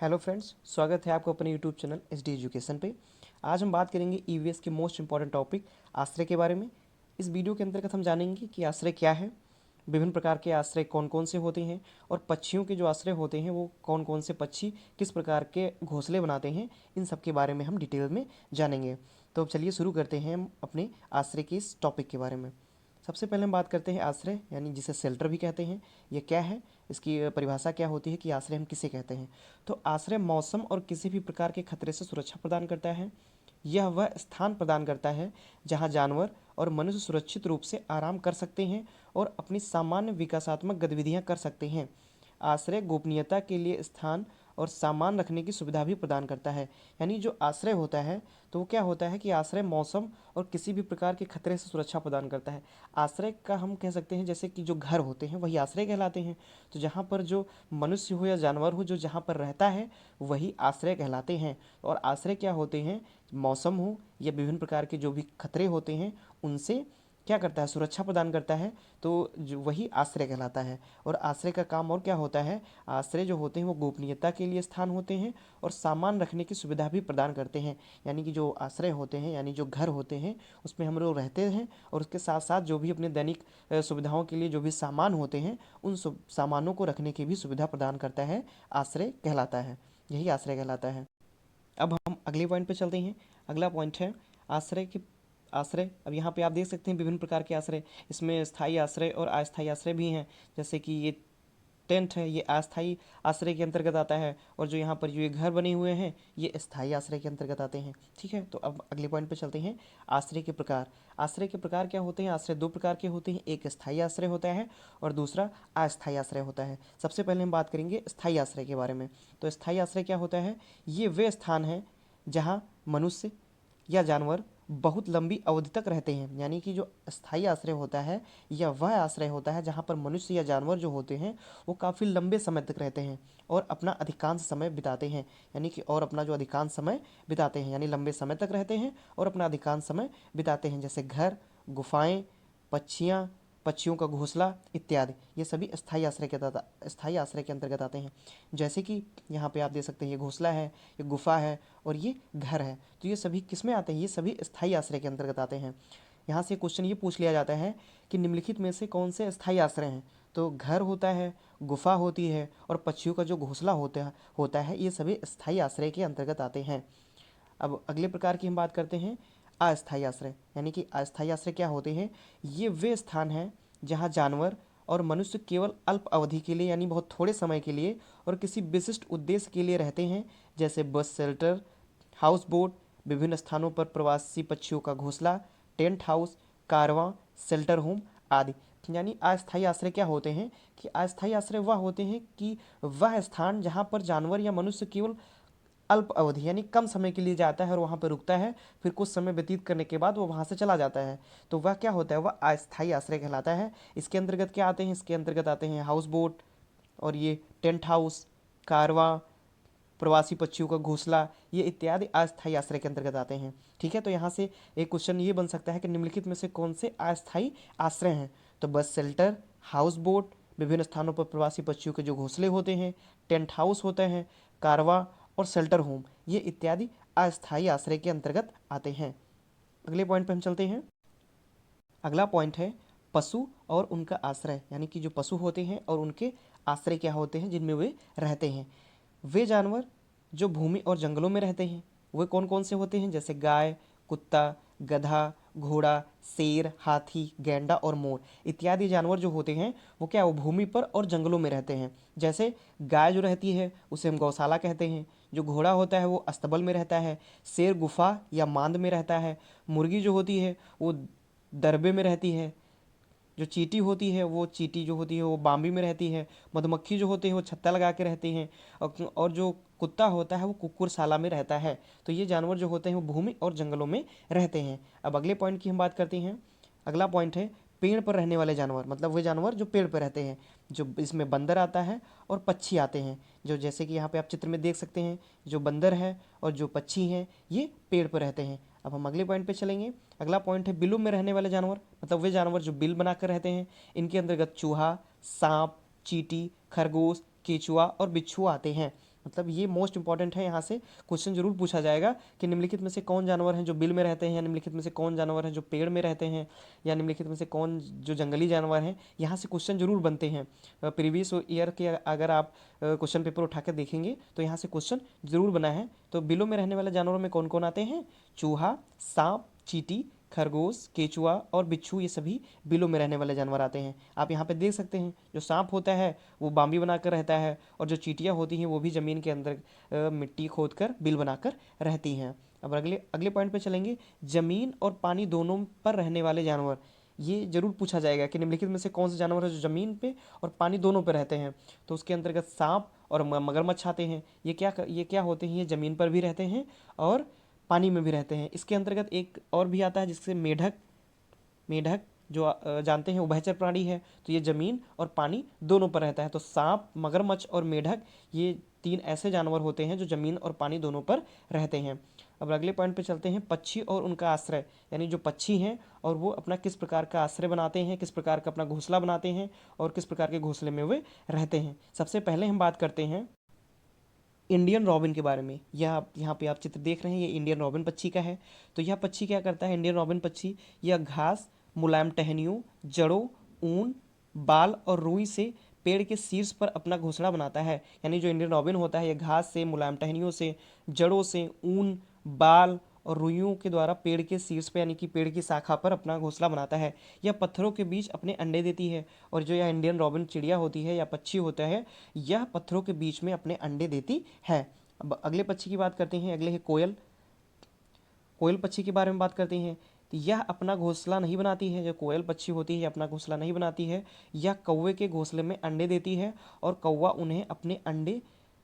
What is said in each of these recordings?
Hello friends, स्वागत है आपको अपने YouTube channel H D education पे। आज हम बात करेंगे ईवीएस के मोस्ट इंपॉर्टेंट टॉपिक आश्रय के बारे में। इस वीडियो के अंतर्गत हम जानेंगे कि आश्रय क्या है, विभिन्न प्रकार के आश्रय कौन कौन से होते हैं और पक्षियों के जो आश्रय होते हैं वो कौन कौन से पक्षी किस प्रकार के घोंसले बनाते हैं, इन सब के बारे में हम डिटेल में जानेंगे। तो अब चलिए शुरू करते हैं हम अपने आश्रय के इस टॉपिक के बारे में। सबसे पहले हम बात करते हैं आश्रय यानी जिसे शेल्टर भी कहते हैं। ये क्या है, इसकी परिभाषा क्या होती है कि आश्रय हम किसे कहते हैं। तो आश्रय मौसम और किसी भी प्रकार के खतरे से सुरक्षा प्रदान करता है। यह वह स्थान प्रदान करता है जहां जानवर और मनुष्य सुरक्षित रूप से आराम कर सकते हैं और अपनी सामान्य विकासात्मक गतिविधियां कर सकते हैं। आश्रय गोपनीयता के लिए स्थान और सामान रखने की सुविधा भी प्रदान करता है। यानी जो आश्रय होता है तो वो क्या होता है कि आश्रय मौसम और किसी भी प्रकार के खतरे से सुरक्षा प्रदान करता है। आश्रय का हम कह सकते हैं जैसे कि जो घर होते हैं वही आश्रय कहलाते हैं। तो जहाँ पर जो मनुष्य हो या जानवर हो जो जहाँ पर रहता है वही आश्रय कहलाते हैं। और आश्रय क्या होते हैं, मौसम हो या विभिन्न प्रकार के जो भी खतरे होते हैं उनसे क्या करता है, सुरक्षा प्रदान करता है। तो जो वही आश्रय कहलाता है। और आश्रय का काम और क्या होता है, आश्रय जो होते हैं वो गोपनीयता के लिए स्थान होते हैं और सामान रखने की सुविधा भी प्रदान करते हैं। यानी कि जो आश्रय होते हैं यानी जो घर होते हैं उसमें हम लोग रहते हैं और उसके साथ साथ जो भी अपने दैनिक सुविधाओं के लिए जो भी सामान होते हैं उन सामानों को रखने की भी सुविधा प्रदान करता है, आश्रय कहलाता है। यही आश्रय कहलाता है। अब हम अगले पॉइंट पे चलते हैं। अगला पॉइंट है आश्रय के आश्रय। अब यहाँ पे आप देख सकते हैं विभिन्न प्रकार के आश्रय, इसमें स्थायी आश्रय और अस्थायी आश्रय भी हैं। जैसे कि ये टेंट है, ये अस्थायी आश्रय के अंतर्गत आता है। और जो यहाँ पर जो ये घर बने हुए हैं ये स्थायी आश्रय के अंतर्गत आते हैं। ठीक है, तो अब अगले पॉइंट पे चलते हैं। आश्रय के प्रकार। आश्रय के प्रकार क्या होते हैं, आश्रय दो प्रकार के होते हैं, एक स्थायी आश्रय होता है और दूसरा अस्थायी आश्रय होता है। सबसे पहले हम बात करेंगे स्थायी आश्रय के बारे में। तो स्थायी आश्रय क्या होता है, ये वे स्थान हैं जहाँ मनुष्य या जानवर बहुत लंबी अवधि तक रहते हैं। यानी कि जो स्थायी आश्रय होता है यह वह आश्रय होता है जहाँ पर मनुष्य या जानवर जो होते हैं वो काफ़ी लंबे समय तक रहते हैं और अपना अधिकांश समय बिताते हैं। यानी कि और अपना जो अधिकांश समय बिताते हैं यानी लंबे समय तक रहते हैं और अपना अधिकांश समय बिताते हैं। जैसे घर, गुफाएं, पक्षियाँ, पक्षियों का घोंसला इत्यादि, ये सभी स्थायी आश्रय के अंतर्गत आते हैं। जैसे कि यहाँ पे आप देख सकते हैं ये घोंसला है, ये गुफा है और ये घर है। तो ये सभी किस में आते हैं, ये सभी स्थायी आश्रय के अंतर्गत आते हैं। यहाँ से क्वेश्चन ये पूछ लिया जाता है कि निम्नलिखित में से कौन से स्थायी आश्रय हैं। तो घर होता है, गुफा होती है और पक्षियों का जो घोंसला होता है ये सभी स्थायी आश्रय के अंतर्गत आते हैं। अब अगले प्रकार की हम बात करते हैं अस्थायी आश्रय। यानी कि अस्थायी आश्रय क्या होते हैं, ये वे स्थान हैं जहाँ जानवर और मनुष्य केवल अल्प अवधि के लिए यानी बहुत थोड़े समय के लिए और किसी विशिष्ट उद्देश्य के लिए रहते हैं। जैसे बस शेल्टर, हाउस बोट, विभिन्न स्थानों पर प्रवासी पक्षियों का घोंसला, टेंट हाउस, कारवां, शेल्टर होम आदि। यानी अस्थायी आश्रय क्या होते हैं कि अस्थायी आश्रय वह होते हैं कि वह स्थान जहाँ पर जानवर या मनुष्य केवल अल्प अवधि यानी कम समय के लिए जाता है और वहाँ पर रुकता है, फिर कुछ समय व्यतीत करने के बाद वो वहाँ से चला जाता है। तो वह क्या होता है, वह अस्थायी आश्रय कहलाता है। इसके अंतर्गत क्या आते हैं, इसके अंतर्गत आते हैं हाउस बोट और ये टेंट हाउस, कारवां, प्रवासी पक्षियों का घोंसला, ये इत्यादि अस्थायी आश्रय के अंतर्गत आते हैं। ठीक है, तो यहाँ से एक क्वेश्चन ये बन सकता है कि निम्नलिखित में से कौन से अस्थायी आश्रय हैं। तो बस शेल्टर, हाउस बोट, विभिन्न स्थानों पर प्रवासी पक्षियों के जो घोंसले होते हैं, टेंट हाउस होते हैं, कारवा और शेल्टर होम, ये इत्यादि अस्थायी आश्रय के अंतर्गत आते हैं। अगले पॉइंट पे हम चलते हैं। अगला पॉइंट है पशु और उनका आश्रय। यानी कि जो पशु होते हैं और उनके आश्रय क्या होते हैं जिनमें वे रहते हैं। वे जानवर जो भूमि और जंगलों में रहते हैं वे कौन कौन से होते हैं, जैसे गाय, कुत्ता, गधा, घोड़ा, शेर, हाथी, गैंडा और मोर इत्यादि जानवर जो होते हैं वो क्या, वो भूमि पर और जंगलों में रहते हैं। जैसे गाय जो रहती है उसे हम गौशाला कहते हैं, जो घोड़ा होता है वो अस्तबल में रहता है, शेर गुफा या मांद में रहता है, मुर्गी जो होती है वो दरबे में रहती है, जो चींटी होती है वो चींटी जो होती है वो बाम्बी में रहती है, मधुमक्खी जो होते हैं वो छत्ता लगा के रहती हैं और जो कुत्ता होता है वो कुक्कुरशाला में रहता है। तो ये जानवर जो होते हैं वो भूमि और जंगलों में रहते हैं। अब अगले पॉइंट की हम बात करते हैं। अगला पॉइंट है पेड़ पर रहने वाले जानवर, मतलब वे जानवर जो पेड़ पर रहते हैं। जो इसमें बंदर आता है और पक्षी आते हैं, जो जैसे कि यहाँ पे आप चित्र में देख सकते हैं जो बंदर है और जो पक्षी हैं ये पेड़ पर रहते हैं। अब हम अगले पॉइंट पे चलेंगे। अगला पॉइंट है बिलों में रहने वाले जानवर, मतलब वे जानवर जो बिल बनाकर रहते हैं। इनके अंतर्गत चूहा, सांप, चींटी, खरगोश, केचुआ और बिच्छू आते हैं। मतलब ये मोस्ट इंपॉर्टेंट है, यहाँ से क्वेश्चन जरूर पूछा जाएगा कि निम्नलिखित में से कौन जानवर हैं जो बिल में रहते हैं, या निम्नलिखित में से कौन जानवर हैं जो पेड़ में रहते हैं, या निम्नलिखित में से कौन जो जंगली जानवर हैं। यहाँ से क्वेश्चन जरूर बनते हैं। प्रीवियस ईयर के अगर आप क्वेश्चन पेपर उठा कर देखेंगे तो यहाँ से क्वेश्चन जरूर बना है। तो बिलों में रहने वाले जानवरों में कौन कौन आते हैं? चूहा, सांप, चींटी, खरगोश, केचुआ और बिच्छू, ये सभी बिलों में रहने वाले जानवर आते हैं। आप यहाँ पे देख सकते हैं, जो सांप होता है वो बाम्बी बनाकर रहता है, और जो चींटियाँ होती हैं वो भी ज़मीन के अंदर मिट्टी खोदकर बिल बनाकर रहती हैं। अब अगले अगले पॉइंट पे चलेंगे, ज़मीन और पानी दोनों पर रहने वाले जानवर। ये जरूर पूछा जाएगा कि निम्नलिखित में से कौन से जानवर है जो ज़मीन पे और पानी दोनों पे रहते हैं। तो उसके अंतर्गत सांप और मगरमच्छ आते हैं। ये क्या होते हैं? ये ज़मीन पर भी रहते हैं और पानी में भी रहते हैं। इसके अंतर्गत एक और भी आता है जिससे मेढक मेढक जो जानते हैं उभयचर प्राणी है, तो ये ज़मीन और पानी दोनों पर रहता है। तो सांप, मगरमच्छ और मेढक, ये 3 ऐसे जानवर होते हैं जो ज़मीन और पानी दोनों पर रहते हैं। अब अगले पॉइंट पे चलते हैं, पक्षी और उनका आश्रय। यानी जो पक्षी हैं और वो अपना किस प्रकार का आश्रय बनाते हैं, किस प्रकार का अपना घोंसला बनाते हैं और किस प्रकार के घोंसले में वे रहते हैं। सबसे पहले हम बात करते हैं इंडियन रॉबिन के बारे में। यह यहाँ पे आप चित्र देख रहे हैं, ये इंडियन रॉबिन पक्षी का है। तो यह पक्षी क्या करता है? इंडियन रॉबिन पक्षी यह घास, मुलायम टहनियों, जड़ों, ऊन, बाल और रुई से पेड़ के शीर्ष पर अपना घोंसला बनाता है। यानी जो इंडियन रॉबिन होता है, यह घास से, मुलायम टहनियों से, जड़ों से, ऊन, बाल और रुइयों के द्वारा पेड़ के शीर्ष पर यानी कि पेड़ की शाखा पर अपना घोंसला बनाता है। यह पत्थरों के बीच अपने अंडे देती है। और जो यह इंडियन रॉबिन चिड़िया होती है या पक्षी होता है, यह पत्थरों के बीच में अपने अंडे देती है। अब अगले पक्षी की बात करते हैं। अगले है कोयल। कोयल पक्षी के बारे में बात करते हैं। तो यह अपना घोंसला नहीं बनाती है। जो कोयल पक्षी होती है यह अपना घोंसला नहीं बनाती है, यह कौवे के घोंसले में अंडे देती है और कौवा उन्हें अपने अंडे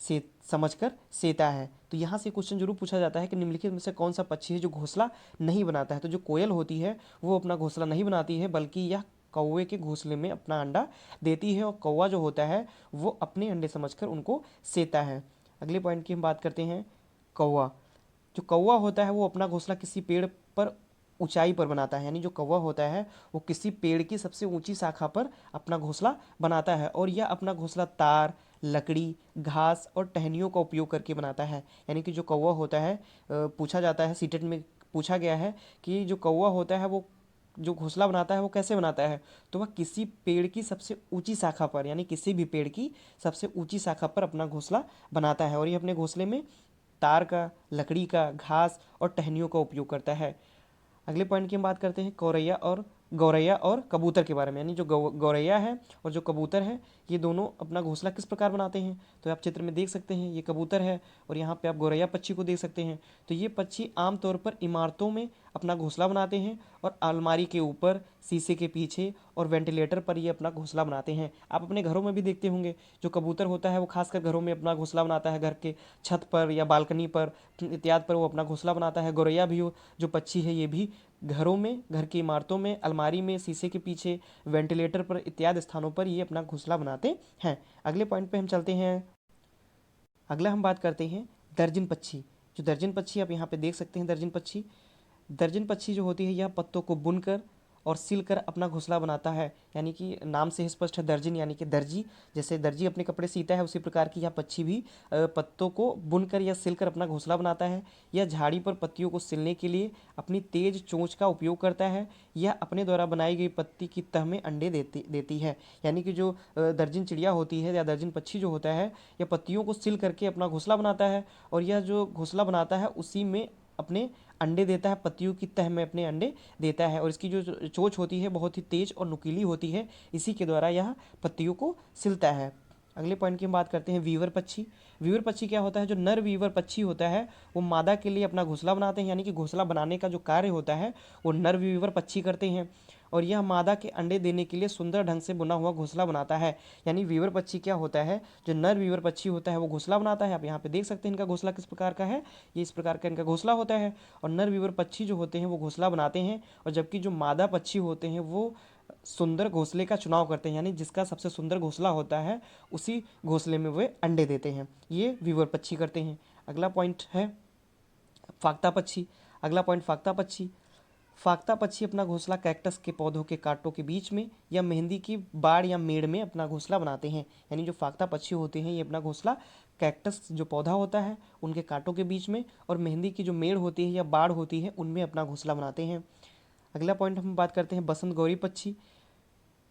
से समझकर सेता है। तो यहाँ से क्वेश्चन जरूर पूछा जाता है कि निम्नलिखित में से कौन सा पक्षी है जो घोंसला नहीं बनाता है। तो जो कोयल होती है वो अपना घोंसला नहीं बनाती है, बल्कि यह कौवे के घोंसले में अपना अंडा देती है, और कौवा जो होता है वो अपने अंडे समझकर उनको सेता है। अगले पॉइंट की हम बात करते हैं, कौवा। जो कौवा होता है वो अपना घोंसला किसी पेड़ पर ऊंचाई पर बनाता है। यानी जो कौवा होता है वो किसी पेड़ की सबसे ऊंची शाखा पर अपना घोंसला बनाता है, और यह अपना घोंसला तार, लकड़ी, घास और टहनियों का उपयोग करके बनाता है। यानी कि जो कौवा होता है, पूछा जाता है, सीटेट में पूछा गया है कि जो कौवा होता है वो जो घोंसला बनाता है वो कैसे बनाता है? तो वह किसी पेड़ की सबसे ऊंची शाखा पर, यानी किसी भी पेड़ की सबसे ऊंची शाखा पर अपना घोंसला बनाता है, और ये अपने घोंसले में तार का, लकड़ी का, घास और टहनियों का उपयोग करता है। अगले पॉइंट की हम बात करते हैं गौरैया और कबूतर के बारे में। यानी जो गौरैया है और जो कबूतर है, ये दोनों अपना घोंसला किस प्रकार बनाते हैं? तो आप चित्र में देख सकते हैं, ये कबूतर है और यहाँ पे आप गौरैया पक्षी को देख सकते हैं। तो ये पक्षी आमतौर पर इमारतों में अपना घोंसला बनाते हैं, और अलमारी के ऊपर, शीशे के पीछे और वेंटिलेटर पर ये अपना घोंसला बनाते हैं। आप अपने घरों में भी देखते होंगे, जो कबूतर होता है वो खासकर घरों में अपना घोंसला बनाता है, घर के छत पर या बालकनी पर इत्यादि पर वो अपना घोंसला बनाता है। गौरैया भी जो पक्षी है ये भी घरों में, घर की इमारतों में, अलमारी में, शीशे के पीछे, वेंटिलेटर पर इत्यादि स्थानों पर ये अपना घोंसला बनाते हैं। अगले पॉइंट पे हम चलते हैं। अगला हम बात करते हैं दर्जन पक्षी। जो दर्जन पक्षी आप यहाँ पे देख सकते हैं, दर्जन पक्षी जो होती है यह पत्तों को बुनकर और सिलकर अपना घोंसला बनाता है। यानी कि नाम से ही स्पष्ट है, दर्जन यानी कि दर्जी। जैसे दर्जी अपने कपड़े सीता है, उसी प्रकार की यह पक्षी भी पत्तों को बुनकर या सिलकर अपना घोंसला बनाता है। यह झाड़ी पर पत्तियों को सिलने के लिए अपनी तेज चोंच का उपयोग करता है। यह अपने द्वारा बनाई गई पत्ती की तह में अंडे देती है। यानी कि जो दर्जन चिड़िया होती है या दर्जन पक्षी जो होता है, यह पत्तियों को सिल करके अपना घोंसला बनाता है, और यह जो घोंसला बनाता है उसी में अपने अंडे देता है, पत्तियों की तह में अपने अंडे देता है। और इसकी जो चोंच होती है बहुत ही तेज और नुकीली होती है, इसी के द्वारा यह पत्तियों को सिलता है। अगले पॉइंट की हम बात करते हैं वीवर पक्षी। वीवर पक्षी क्या होता है? जो नर वीवर पक्षी होता है वो मादा के लिए अपना घोंसला बनाते हैं। यानी कि घोंसला बनाने का जो कार्य होता है वो नर वीवर पक्षी करते हैं, और यह मादा के अंडे देने के लिए सुंदर ढंग से बुना हुआ घोंसला बनाता है। यानी वीवर पक्षी क्या होता है? जो नर वीवर पक्षी होता है वो घोंसला बनाता है। आप यहाँ पे देख सकते हैं इनका घोंसला किस प्रकार का है, ये इस प्रकार का इनका घोंसला होता है। और नर वीवर पक्षी जो होते हैं वो घोंसला बनाते हैं, और जबकि जो मादा पक्षी होते हैं वो सुंदर घोंसले का चुनाव करते हैं। यानी जिसका सबसे सुंदर घोंसला होता है उसी घोंसले में वे अंडे देते हैं। ये वीवर पक्षी करते हैं। अगला पॉइंट है फाख्ता पक्षी। अगला पॉइंट फाख्ता पक्षी। फाख्ता पक्षी अपना घोंसला कैक्टस के पौधों के कांटों के बीच में या मेहंदी की बाड़ या मेड़ में अपना घोंसला बनाते हैं। यानी जो फाख्ता पक्षी होते हैं ये अपना घोंसला कैक्टस जो पौधा होता है उनके कांटों के बीच में, और मेहंदी की जो मेड़ होती है या बाड़ होती है उनमें अपना घोंसला बनाते हैं। अगला पॉइंट हम बात करते हैं बसंत गौरी पक्षी।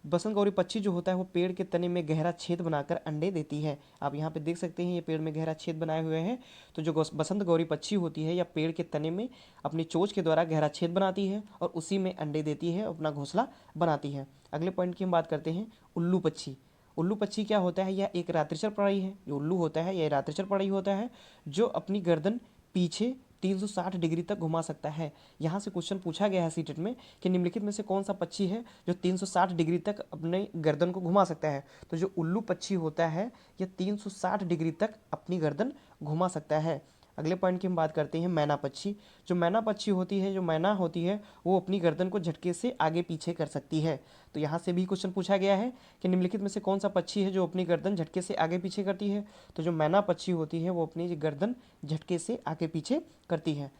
बसंत गौरी पक्षी जो होता है वो पेड़ के तने में गहरा छेद बनाकर अंडे देती है। आप यहाँ पे देख सकते हैं ये पेड़ में गहरा छेद बनाए हुए हैं। तो जो बसंत गौरी पक्षी होती है या पेड़ के तने में अपनी चोंच के द्वारा गहरा छेद बनाती है और उसी में अंडे देती है, अपना घोंसला बनाती है। अगले पॉइंट की हम बात करते हैं उल्लू पक्षी। उल्लू पक्षी क्या होता है? यह एक रात्रिचर पड़ाई है। जो उल्लू होता है यह रात्रिचर पड़ाई होता है जो अपनी गर्दन पीछे 360 डिग्री तक घुमा सकता है। यहाँ से क्वेश्चन पूछा गया है सीटेट में कि निम्नलिखित में से कौन सा पक्षी है जो 360 डिग्री तक अपने गर्दन को घुमा सकता है? तो जो उल्लू पक्षी होता है यह 360 डिग्री तक अपनी गर्दन घुमा सकता है। अगले पॉइंट की हम बात करते हैं मैना पक्षी। जो मैना पक्षी होती है, जो मैना होती है वो अपनी गर्दन को झटके से आगे पीछे कर सकती है। तो यहाँ से भी क्वेश्चन पूछा गया है कि निम्नलिखित में से कौन सा पक्षी है जो अपनी गर्दन झटके से आगे पीछे करती है? तो जो मैना पक्षी होती है वो अपनी गर्दन झटके से आगे पीछे करती है।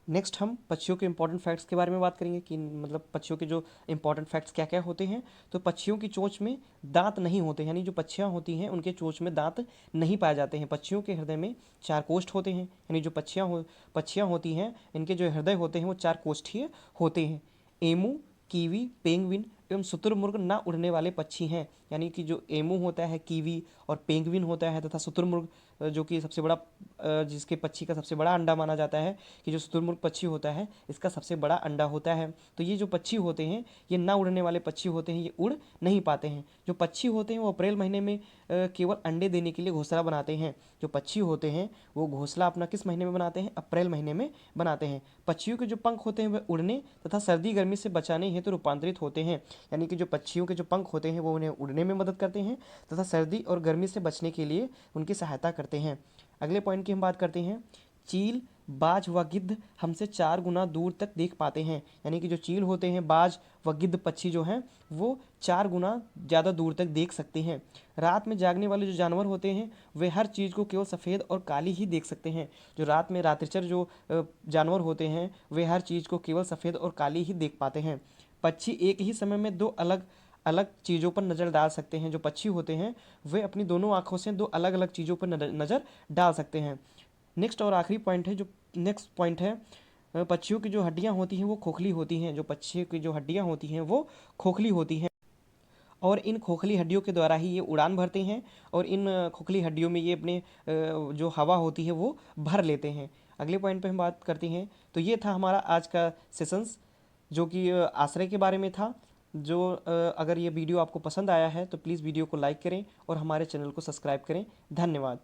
नेक्स्ट हम पक्षियों के इंपॉर्टेंट फैक्ट्स के बारे में बात करेंगे कि मतलब पक्षियों के जो इंपॉर्टेंट फैक्ट्स क्या क्या होते हैं। तो पक्षियों की चोंच में दांत नहीं होते, यानी जो पक्षियाँ होती हैं उनके चोंच में दांत नहीं पाए जाते हैं। पक्षियों के हृदय में 4 कोष्ठ होते हैं, यानी जो पक्षियाँ होती हैं इनके जो हृदय होते हैं वो 4 कोष्ठीय होते हैं। एमू, कीवी, पेंगुइन एवं शुतुरमुर्ग ना उड़ने वाले पक्षी हैं। यानी कि जो एमू होता है, कीवी और पेंगुइन होता है तथा शुतुरमुर्ग जो कि सबसे बड़ा जिसके पक्षी का सबसे बड़ा अंडा माना जाता है कि जो शुतुरमुर्ग पक्षी होता है इसका सबसे बड़ा अंडा होता है। तो ये जो पक्षी होते हैं ये ना उड़ने वाले पक्षी होते हैं, ये उड़ नहीं पाते हैं। जो पक्षी होते हैं वो अप्रैल महीने में केवल अंडे देने के लिए घोंसला बनाते हैं। जो पक्षी होते हैं वो घोंसला अपना किस महीने में बनाते हैं? अप्रैल महीने में बनाते हैं। पक्षियों के जो पंख होते हैं वे उड़ने तथा सर्दी गर्मी से बचाने हेतु रूपांतरित होते हैं। यानी कि जो पक्षियों के जो पंख होते हैं वो उन्हें उड़ने में मदद करते हैं तथा सर्दी और गर्मी से बचने के लिए उनकी सहायता करते हैं। अगले पॉइंट की हम बात करते हैं चील, बाज व गिद्ध हमसे 4 गुना दूर तक देख पाते हैं। यानी कि जो चील होते हैं, बाज व गिद्ध पक्षी जो हैं वो 4 गुना ज़्यादा दूर तक देख सकते हैं। रात में जागने वाले जो जानवर होते हैं वे हर चीज़ को केवल सफ़ेद और काली ही देख सकते हैं। जो रात में रात्रिचर जो जानवर होते हैं वे हर चीज़ को केवल सफ़ेद और काली ही देख पाते हैं। पक्षी एक ही समय में 2 अलग अलग चीज़ों पर नज़र डाल सकते हैं। जो पक्षी होते हैं वे अपनी दोनों आँखों से 2 अलग अलग चीज़ों पर नज़र डाल सकते हैं। नेक्स्ट और आखिरी पॉइंट है, जो नेक्स्ट पॉइंट है पक्षियों की जो हड्डियाँ होती हैं वो खोखली होती हैं। जो पक्षियों की जो हड्डियाँ होती हैं वो खोखली होती हैं और इन खोखली हड्डियों के द्वारा ही ये उड़ान भरते हैं और इन खोखली हड्डियों में ये अपने जो हवा होती है वो भर लेते हैं। अगले पॉइंट पे हम बात करते हैं। तो ये था हमारा आज का सेशंस जो कि आश्रय के बारे में था। जो अगर ये वीडियो आपको पसंद आया है तो प्लीज़ वीडियो को लाइक करें और हमारे चैनल को सब्सक्राइब करें। धन्यवाद।